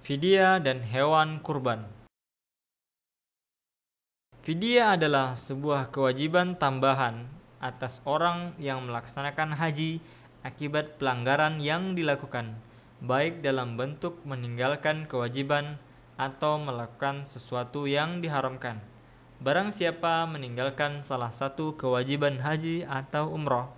Fidyah dan hewan kurban. Fidyah adalah sebuah kewajiban tambahan atas orang yang melaksanakan haji akibat pelanggaran yang dilakukan, baik dalam bentuk meninggalkan kewajiban atau melakukan sesuatu yang diharamkan. Barang siapa meninggalkan salah satu kewajiban haji atau umroh,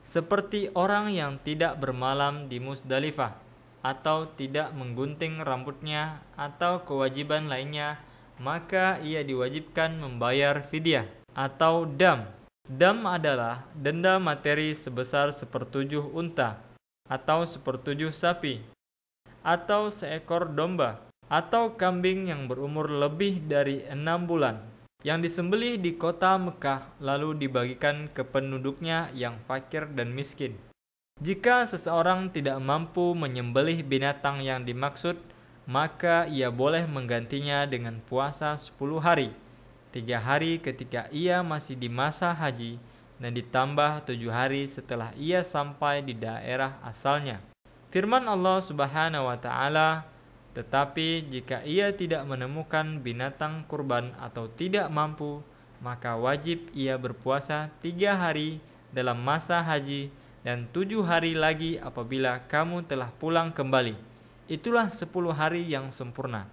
seperti orang yang tidak bermalam di Musdalifah, atau tidak menggunting rambutnya, atau kewajiban lainnya, maka ia diwajibkan membayar fidyah atau dam. Dam adalah denda materi sebesar 1/7 unta, atau 1/7 sapi, atau seekor domba, atau kambing yang berumur lebih dari 6 bulan, yang disembelih di kota Mekah lalu dibagikan ke penduduknya yang fakir dan miskin. Jika seseorang tidak mampu menyembelih binatang yang dimaksud, maka ia boleh menggantinya dengan puasa 10 hari, 3 hari ketika ia masih di masa haji, dan ditambah 7 hari setelah ia sampai di daerah asalnya. Firman Allah Subhanahu wa Ta'ala, tetapi jika ia tidak menemukan binatang kurban atau tidak mampu, maka wajib ia berpuasa 3 hari dalam masa haji dan 7 hari lagi apabila kamu telah pulang kembali. Itulah 10 hari yang sempurna.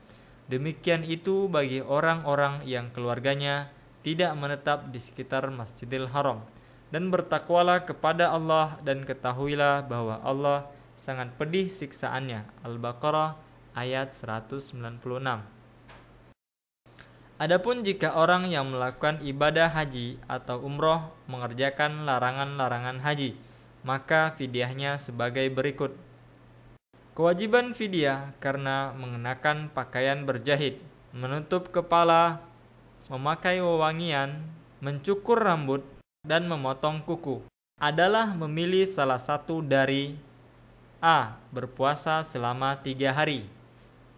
Demikian itu bagi orang-orang yang keluarganya tidak menetap di sekitar Masjidil Haram. Dan bertakwalah kepada Allah dan ketahuilah bahwa Allah sangat pedih siksaannya. Al-Baqarah ayat 196. Adapun jika orang yang melakukan ibadah haji atau umroh mengerjakan larangan-larangan haji, maka fidyahnya sebagai berikut. Kewajiban fidyah karena mengenakan pakaian berjahit, menutup kepala, memakai wewangian, mencukur rambut, dan memotong kuku adalah memilih salah satu dari A. Berpuasa selama 3 hari,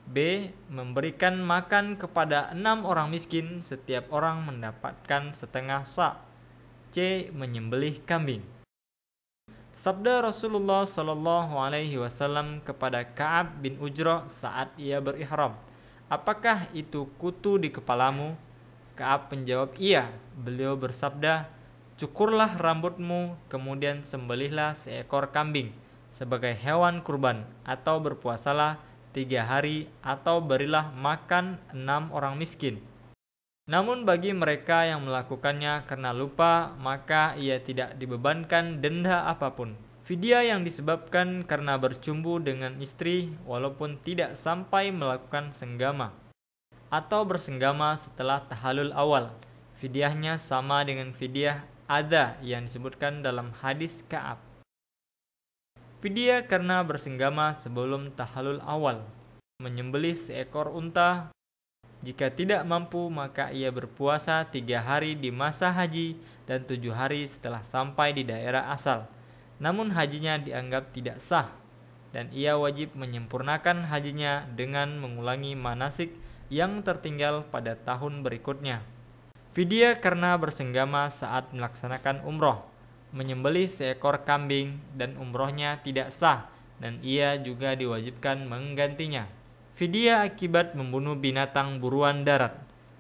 B. Memberikan makan kepada 6 orang miskin, setiap orang mendapatkan setengah sa', C. Menyembelih kambing. Sabda Rasulullah Sallallahu Alaihi Wasallam kepada Ka'ab bin Ujrah saat ia berihram, apakah itu kutu di kepalamu? Ka'ab menjawab, iya. Beliau bersabda, cukurlah rambutmu, kemudian sembelihlah seekor kambing sebagai hewan kurban, atau berpuasalah 3 hari, atau berilah makan 6 orang miskin. Namun bagi mereka yang melakukannya karena lupa, maka ia tidak dibebankan denda apapun. Fidyah yang disebabkan karena bercumbu dengan istri walaupun tidak sampai melakukan senggama, atau bersenggama setelah tahallul awal, fidyahnya sama dengan fidyah adha yang disebutkan dalam hadis Ka'ab. Fidyah karena bersenggama sebelum tahallul awal, menyembelih seekor unta. Jika tidak mampu, maka ia berpuasa 3 hari di masa haji dan 7 hari setelah sampai di daerah asal. Namun hajinya dianggap tidak sah, dan ia wajib menyempurnakan hajinya dengan mengulangi manasik yang tertinggal pada tahun berikutnya. Fidyah karena bersenggama saat melaksanakan umroh, menyembelih seekor kambing dan umrohnya tidak sah, dan ia juga diwajibkan menggantinya. Fidyah akibat membunuh binatang buruan darat.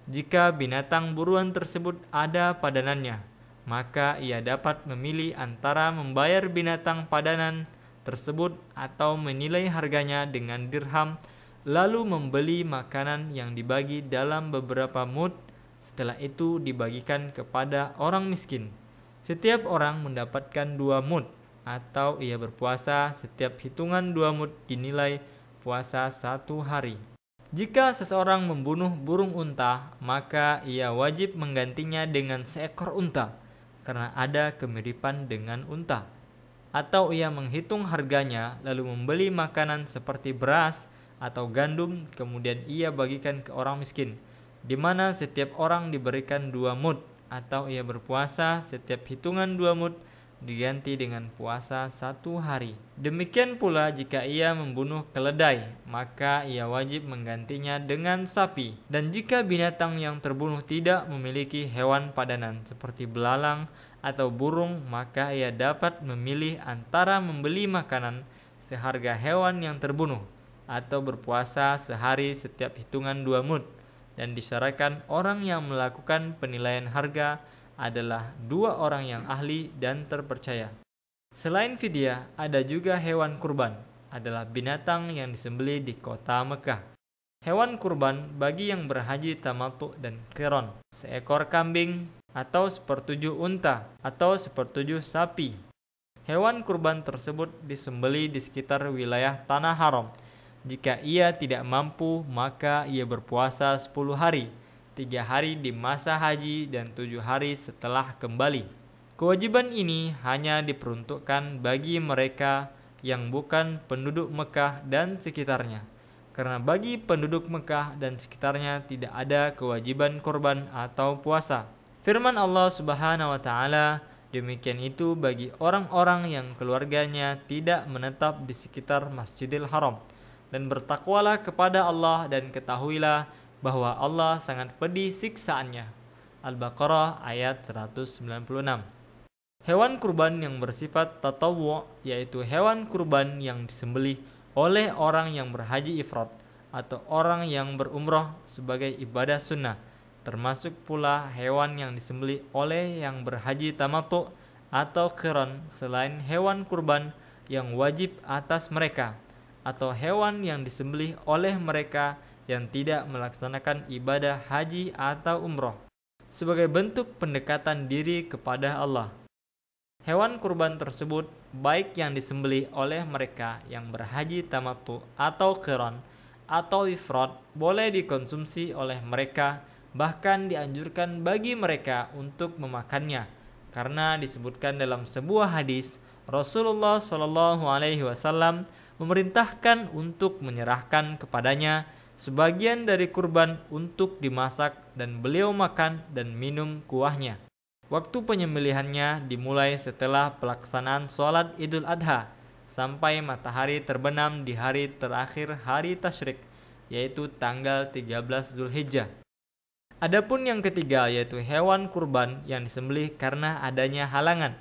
Jika binatang buruan tersebut ada padanannya, maka ia dapat memilih antara membayar binatang padanan tersebut atau menilai harganya dengan dirham, lalu membeli makanan yang dibagi dalam beberapa mud. Setelah itu dibagikan kepada orang miskin. Setiap orang mendapatkan 2 mud, atau ia berpuasa setiap hitungan 2 mud dinilai puasa 1 hari. Jika seseorang membunuh burung unta, maka ia wajib menggantinya dengan seekor unta karena ada kemiripan dengan unta. Atau ia menghitung harganya lalu membeli makanan seperti beras atau gandum, kemudian ia bagikan ke orang miskin, di mana setiap orang diberikan 2 mud, atau ia berpuasa setiap hitungan 2 mud diganti dengan puasa 1 hari. Demikian pula jika ia membunuh keledai, maka ia wajib menggantinya dengan sapi. Dan jika binatang yang terbunuh tidak memiliki hewan padanan seperti belalang atau burung, maka ia dapat memilih antara membeli makanan seharga hewan yang terbunuh atau berpuasa sehari setiap hitungan 2 mud, dan disyaratkan orang yang melakukan penilaian harga adalah 2 orang yang ahli dan terpercaya. Selain fidyah, ada juga hewan kurban, adalah binatang yang disembelih di kota Mekah. Hewan kurban bagi yang berhaji tamattu dan qiran, seekor kambing atau 1/7 unta atau 1/7 sapi. Hewan kurban tersebut disembelih di sekitar wilayah tanah haram. Jika ia tidak mampu, maka ia berpuasa 10 hari, 3 hari di masa haji dan 7 hari setelah kembali. Kewajiban ini hanya diperuntukkan bagi mereka yang bukan penduduk Mekah dan sekitarnya, karena bagi penduduk Mekah dan sekitarnya tidak ada kewajiban korban atau puasa. Firman Allah Subhanahu wa taala, demikian itu bagi orang-orang yang keluarganya tidak menetap di sekitar Masjidil Haram, dan bertakwalah kepada Allah dan ketahuilah bahwa Allah sangat pedih siksaannya. Al-Baqarah ayat 196. Hewan kurban yang bersifat tatawwu', yaitu hewan kurban yang disembelih oleh orang yang berhaji ifrad atau orang yang berumrah sebagai ibadah sunnah, termasuk pula hewan yang disembelih oleh yang berhaji tamattu atau qiran selain hewan kurban yang wajib atas mereka, atau hewan yang disembelih oleh mereka yang tidak melaksanakan ibadah haji atau umrah sebagai bentuk pendekatan diri kepada Allah. Hewan kurban tersebut, baik yang disembelih oleh mereka yang berhaji tamattu atau qiran atau ifrad, boleh dikonsumsi oleh mereka, bahkan dianjurkan bagi mereka untuk memakannya, karena disebutkan dalam sebuah hadis Rasulullah Shallallahu Alaihi Wasallam memerintahkan untuk menyerahkan kepadanya sebagian dari kurban untuk dimasak dan beliau makan dan minum kuahnya. Waktu penyembelihannya dimulai setelah pelaksanaan sholat Idul Adha sampai matahari terbenam di hari terakhir hari tasyrik, yaitu tanggal 13 Zulhijjah. Adapun yang ketiga, yaitu hewan kurban yang disembelih karena adanya halangan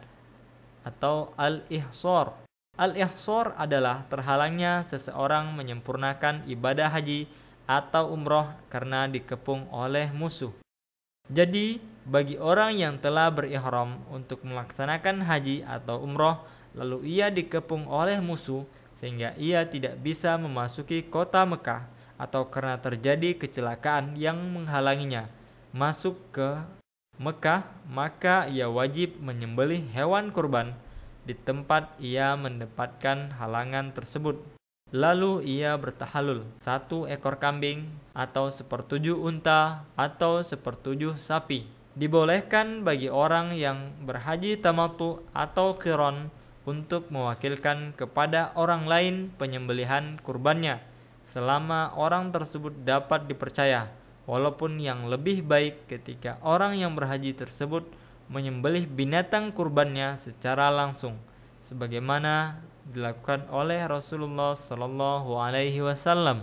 atau al-ihsor. Al-ihsor adalah terhalangnya seseorang menyempurnakan ibadah haji atau umroh karena dikepung oleh musuh. Jadi, bagi orang yang telah berihram untuk melaksanakan haji atau umroh, lalu ia dikepung oleh musuh sehingga ia tidak bisa memasuki kota Mekah, atau karena terjadi kecelakaan yang menghalanginya masuk ke Mekah, maka ia wajib menyembelih hewan kurban di tempat ia mendapatkan halangan tersebut. Lalu ia bertahalul 1 ekor kambing atau 1/7 unta atau 1/7 sapi. Dibolehkan bagi orang yang berhaji tamattu atau qiran untuk mewakilkan kepada orang lain penyembelihan kurbannya, selama orang tersebut dapat dipercaya, walaupun yang lebih baik ketika orang yang berhaji tersebut menyembelih binatang kurbannya secara langsung, sebagaimana dilakukan oleh Rasulullah Sallallahu Alaihi Wasallam.